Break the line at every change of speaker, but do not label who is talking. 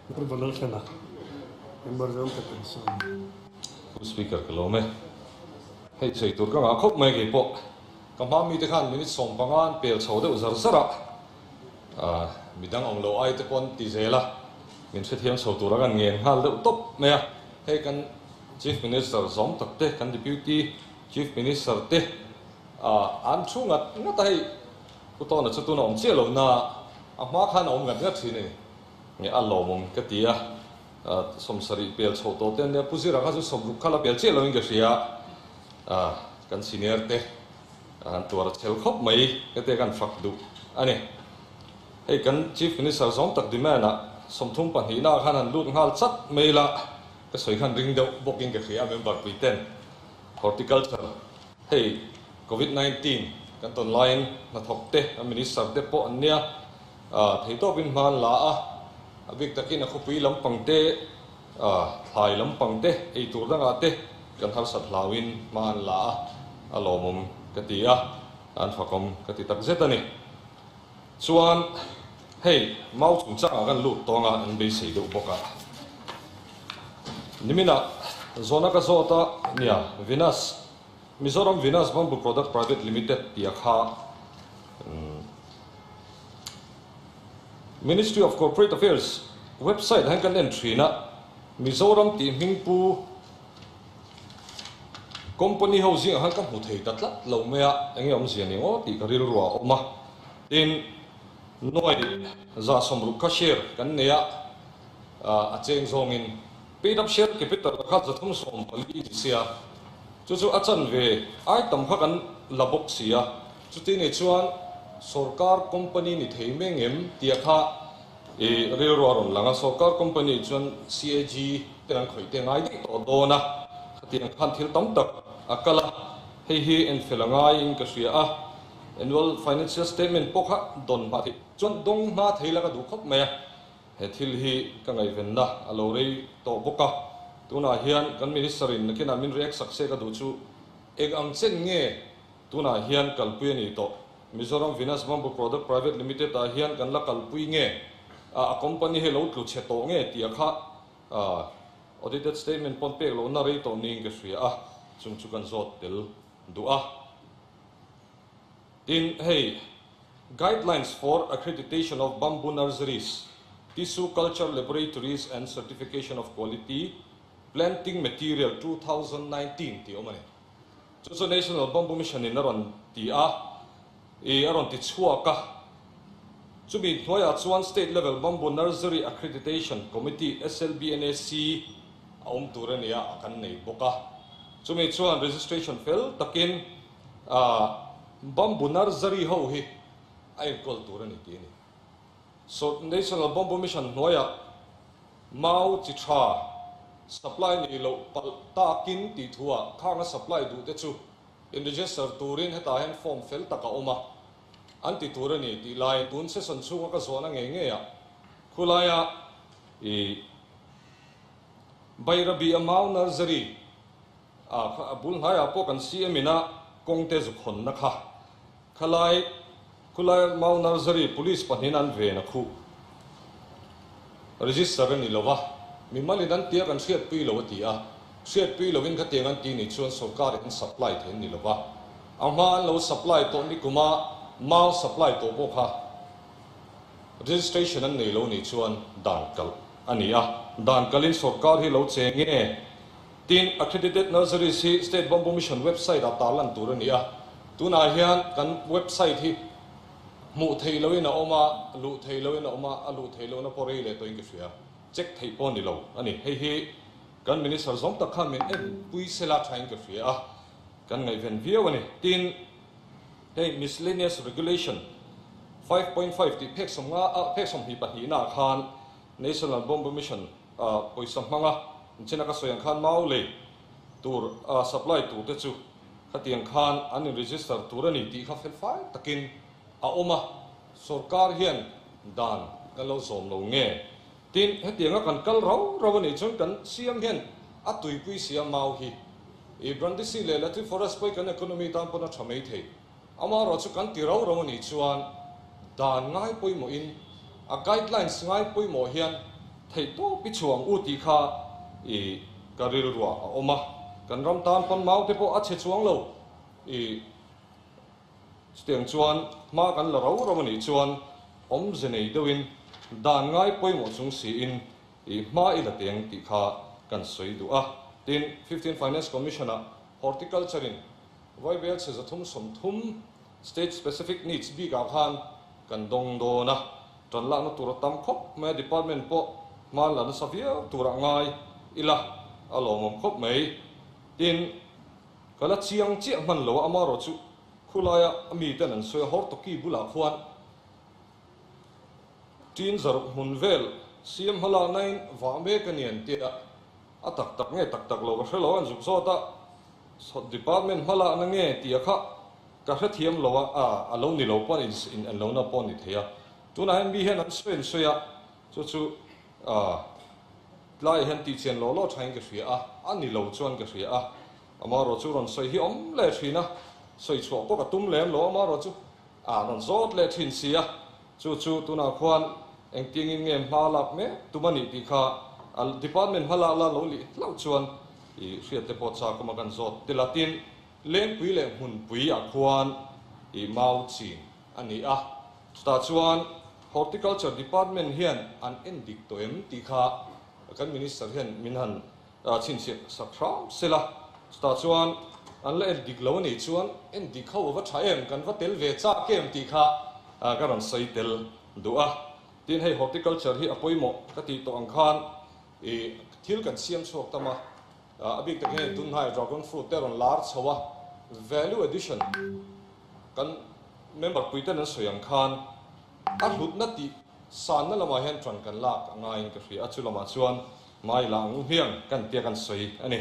Vanlalthlana MLA
speaker kalome hei sei tur ka nga khop mai ge po kamha mi te khan minute som pangan pel chho de uzar zara midang ong lo ai te pon ti zela min se thiam chho tur kan ngen hal de top me hei kan chief minister zom tak te kan deputy chief minister te an chunga nga tai ku to na chu na om che lo na a ma khan om ngat ngat thi ni nge a lo mom ka tia som sari pel chho to ten ne pusi ra ka chu som ruk khala pel che lo inga sia kan senior te an tuar chel khop mai ka te kan fak du ani hei kan chief minister zom tak di mana som thum pan hi na khan an lut ngal chat mai la ka soi khan ring deuh booking ka khia member puiten horticulture hei covid-19 kan ton line na thok te minister te po ania thei to bin man la a big takin a khupui lampang te thlai lampang te ei tur danga te kan har sat hlawin man la a lomum katia an fakom kati tak zetani chuan hei mau chung changa kan lut tonga an be sei do boka nimina zona ka zota nia Venus Mizoram Venus Bamboo Product Private Limited tiakha Ministry of Corporate Affairs website hang kan entry na Mizoram ti mingpu company housing hang kan hu thei tatlat lo mea ange om ziani o ti karil ruwa oma tin noi za somru ka share kan neya a cheng zong in paid up share capital kha zathum som pali sia chu achan ve ai tam kha kan labok sia chuti ni chuan sarkar company ni theimengem tiakha railroad langa sarkar company chuan CAG terang khoite ngai di to dona khatiang khan thil tam tak akala hei en felangai in ka sia annual financial statement pokha don ba thi chuan dong ma theila ka du khop me he thil hi ka ngai venna alorei to boka tuna hian kan minister in kina min react sakse ka du chu ek ang chen nge tuna hian kalpui ni to Mizoram Venus Bamboo Product Private Limited a hian kan la kalpui nge a company he lo tlu che to nge tia kha audited statement pon pe lo na rei to ning ka sia chung chu kan zot tel du in hey guidelines for accreditation of bamboo nurseries, tissue culture laboratories and certification of quality planting material 2019 ti omani so national bamboo mission in aron ti aron ti chua ka chumi thoya chuan state level bamboo nursery accreditation committee SLBNAC om turania akan nei boka chumi chuan registration fail takin bamboo nursery ho hi ai kol turani ti ni so national bamboo mission noya mau chi tha supply ni lo pal ta kin ti thua khanga supply du te chu in register turin heta hen form fel taka oma anti turani ti lai tun se son chu ka zona nge nge ya khulaya bairabi amau nursery bul haya po kan CM ina kongte zu khon na kha khulai mau nursery police panin an ve na khu register ni lova mi mali dan tia kan siat pui lo ti siat pui lovin kha tengan ti ni chuan sarkar in supply then ni lova ama lo supply to ni kuma mau supply to bo kha registration an nei lo ni chuan dankal ania dankalin sarkar hi lo chenge tin accredited nursery si state bamboo mission website atalan turania tuna hian kan website hi mu thei loina oma lu thei loina oma alu thei lona porei le toin ke sia check thei pon ni lo ani hei kan minister zom tak khan min pui sela thain ke sia kan ngai ven view ani tin hei miscellaneous regulation 5.5 ti phek som hi pa hi na khan national bamboo mission poisam manga chena ka soyang khan mau le tur supply tu te chu khatiang khan an register turani ti kha fel file takin a oma sarkar hian dan kalo zom lo nge tin hetianga kan kal raw ni chung kan siam hian a tui pui sia mau hi brandisi le lati forest poi kan economy tam pona thamei thei ama ro chu kan ti raw ni chuan dan ngai poi mo in a guidelines ngai poi mo hian thei to pi chuang u ti kha I karil ruwa oma kan ram tan pon mau te po a che chuang lo I stiang chuan ma kan la ro ro mani chuan om zenei doin dan ngai poimo chung si in I ma I la teng ti kha kan soi du a tin 15 finance commissioner horticulture in voi bel se zathum som thum state specific needs bi ga khan kan dong do na tron la no tur tam khop me department po ma la no savia tura ngai ila alomom khop mai tin kala chiang chi man lo amaro chu khulaya ami ten an soi hor to ki bula khuan tin zar munvel siam hala nain wa me kanian tia atak tak nge tak tak lo ba hlo an zup so ta so department hala na nge tia kha ka hrethiam lo a alo ni lo pon in an lo na pon ni thea tuna han bi hen an swen soya chu lai hen ti chen lo thain ke hria ani lo chuan ke hria amaro chu ron soi hi om le thina soi chho ko ka tum lem lo amaro chu ron zot le thin sia chu tuna khwan eng ting in nge ma lak me tumani ti kha al department hala la lo li lau chuan I hria te po cha ko ma kan zot te latin lem pui le hun pui a khwan I mau chi ani sta chuan horticulture department hian an endik to em ti kha kan minister hian minhan chin chi sakram sela sta chuan an le endik lo ni chuan endik kho wa thaem kan va tel ve cha kem ti kha ka ron sei tel du tin hei horticulture hi apoimo ka ti to ang khan I thil kan siam chok tama abik tak hen tun hai dragon fruit ter on lar chawa value addition kan member puiten an soyang khan a hlut na ti san na lama hen tran kan lak ngai ka hri a chu lama chuan mai lang hiang kan tia kan soi ani